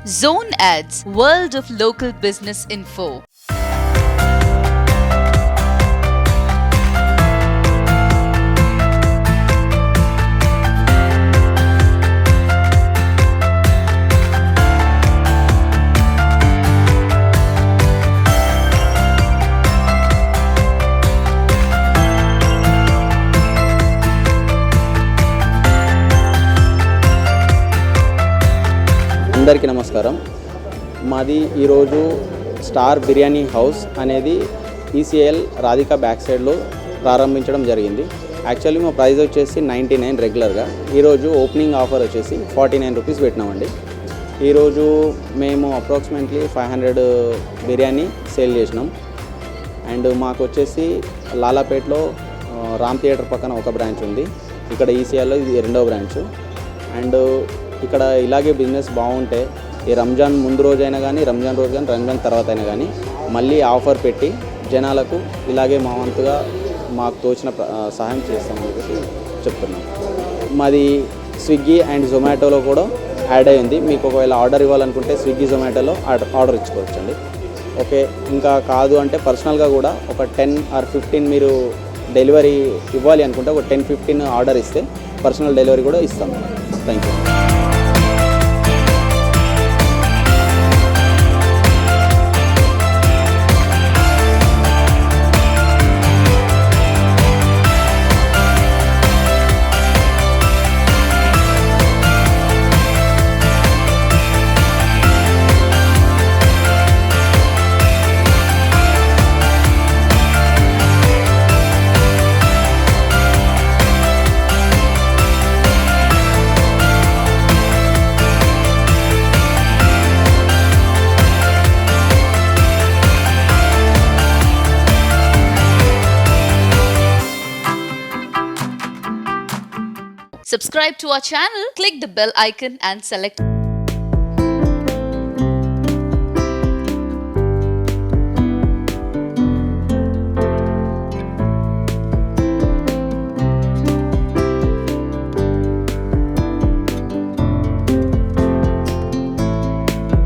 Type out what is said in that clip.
Zone Ads, World of Local Business Info. అందరికీ నమస్కారం. మాది ఈరోజు స్టార్ బిర్యానీ హౌస్ అనేది ఈసీఎల్ రాధికా బ్యాక్ సైడ్లో ప్రారంభించడం జరిగింది. యాక్చువల్లీ మా ప్రైస్ వచ్చేసి 99 రెగ్యులర్గా. ఈరోజు ఓపెనింగ్ ఆఫర్ వచ్చేసి 49 రూపీస్ పెట్టినామండి. ఈరోజు మేము అప్రాక్సిమేట్లీ 500 బిర్యానీ సేల్ చేసినాం. అండ్ మాకు వచ్చేసి లాలాపేట్లో రామ్ థియేటర్ పక్కన ఒక బ్రాంచ్ ఉంది. ఇక్కడ ఈసీఎల్లో ఇది రెండో బ్రాంచ్. అండ్ ఇక్కడ ఇలాగే బిజినెస్ బాగుంటే ఈ రంజాన్ ముందు రోజైనా కానీ, రంజాన్ రోజు కానీ, రంజాన్ తర్వాత అయినా కానీ మళ్ళీ ఆఫర్ పెట్టి జనాలకు ఇలాగే మా వంతుగా మాకు తోచిన సహాయం చేస్తామని చెప్పేసి చెప్తున్నాం. మాది స్విగ్గీ అండ్ జొమాటోలో కూడా యాడ్ అయ్యింది. మీకు ఒకవేళ ఆర్డర్ ఇవ్వాలనుకుంటే స్విగ్గీ జొమాటోలో ఆర్డర్ ఇచ్చుకోవచ్చండి. ఓకే, ఇంకా కాదు అంటే పర్సనల్గా కూడా ఒక 10 or 15 మీరు డెలివరీ ఇవ్వాలి అనుకుంటే ఒక 10-15 ఆర్డర్ ఇస్తే పర్సనల్ డెలివరీ కూడా ఇస్తాం. Thank you. Subscribe to our channel, click the bell icon and select